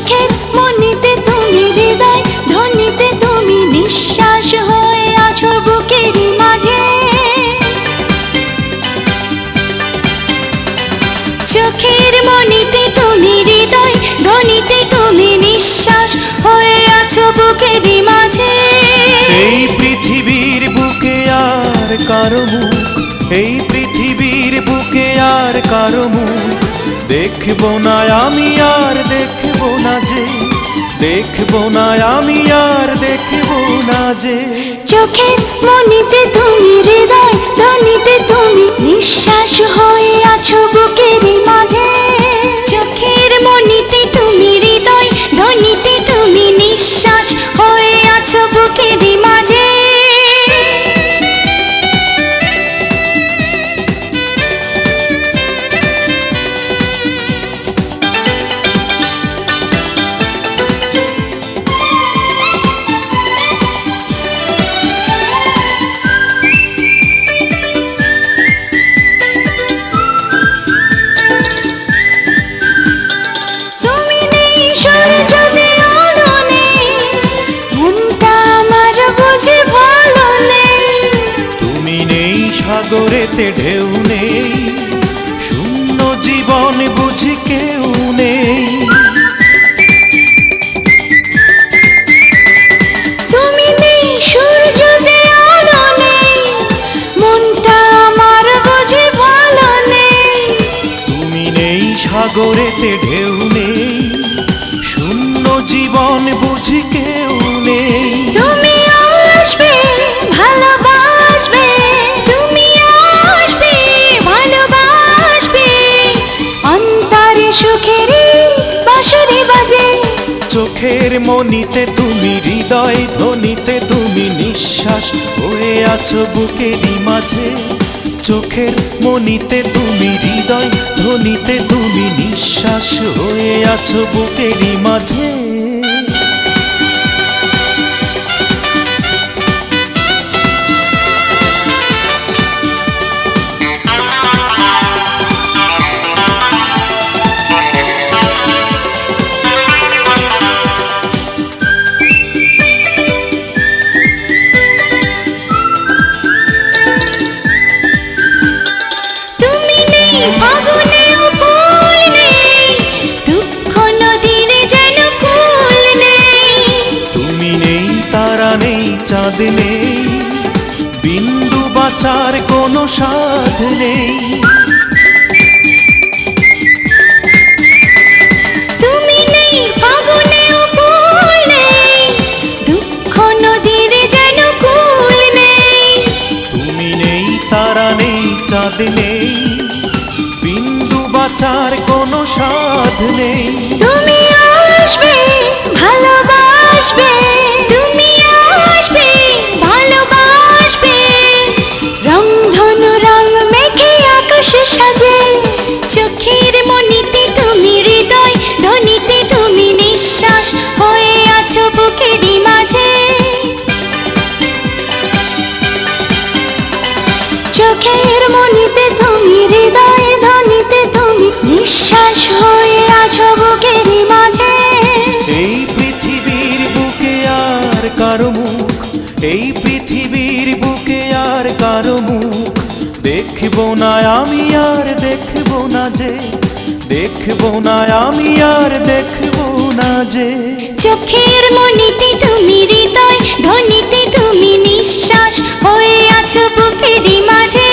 চোখের মনিতে তুমি হৃদয় ধ্বনিতে তুমি নিঃশ্বাস হয়ে আছো বুকেরই মাঝে। চোখের মনিতে তুমি হৃদয় ধ্বনিতে তুমি নিঃশ্বাস হয়ে আছো বুকেরই মাঝে। এই পৃথিবীর বুকে আর কারো মুখ, এই পৃথিবীর বুকে আর কারো মুখ দেখবো না আমি আর দেখবো না যে, দেখবো না আমি আর দেখবো না যে। চোখের মনিতে তুমি হৃদয় ধ্বনিতে তুমি নিঃশ্বাস হয়ে আছো বুকেরই মাঝে। চোখের মনিতে তুমি হৃদয় ধ্বনিতে তুমি নিঃশ্বাস হয়ে আছো বুকেরই মাঝে। সাগরেতে ঢেউ নেই, শূন্য জীবন বুঝি কেউ নেই। তুমি নেই সূর্যতে আলো নেই, মনটা আমার বুঝি ভালো নেই। তুমি নেই সাগরেতে ঢেউ নেই, শূন্য জীবন বুঝি কেউ নেই। তুমি আসবে ভালোবাসবে, তুমি আসবে ভালোবাসবে, অন্তরে সুখেরই বাঁশরি বাজে। চোখের মনিতে তুমি হৃদয় ধ্বনিতে তুমি নিঃশ্বাস হয়ে আছো বুকেরই মাঝে। চোখের মনিতে তুমি হৃদয় ধ্বনিতে তুমি নিঃশ্বাস হয়ে আছো বুকেরই মাঝে। ফাগুনেও ফুল নেই, দুঃখ নদীর যেন কুল নেই। তুমি নেই তারা নেই চাঁদ নেই, বিন্দু বাঁচার কোনো সাধ নেই। তুমি নেই ফাগুনেও ফুল নেই, দুঃখ নদীর যেন কুল নেই। তুমি নেই তারা নেই চাঁদ নেই, বাঁচার কোনো সাধ নেই। তুমি আসবে ভালোবাসবে, তুমি আসবে ভালোবাসবে, রংধনু রং মেখে আকাশ সাজে। চোখের মনিতে তুমি হৃদয় ধ্বনিতে তুমি নিঃশ্বাস হয়ে আছো বুকেরই মাঝে। চোখের মনিতে তুমি হৃদয় ধ্বনিতে তুমি নিঃশ্বাস হয়ে আছো বুকেরই মাঝে। এই পৃথিবীর বুকে আর কারো মুখ, এই পৃথিবীর বুকে আর কারো মুখ দেখবো না আমি আর দেখবো না যে, দেখবো না আমি আর দেখবো না যে। চোখের মনিতে তুমি হৃদয় ধ্বনিতে তুমি নিঃশ্বাস হয়ে আছো বুকেরই মাঝে।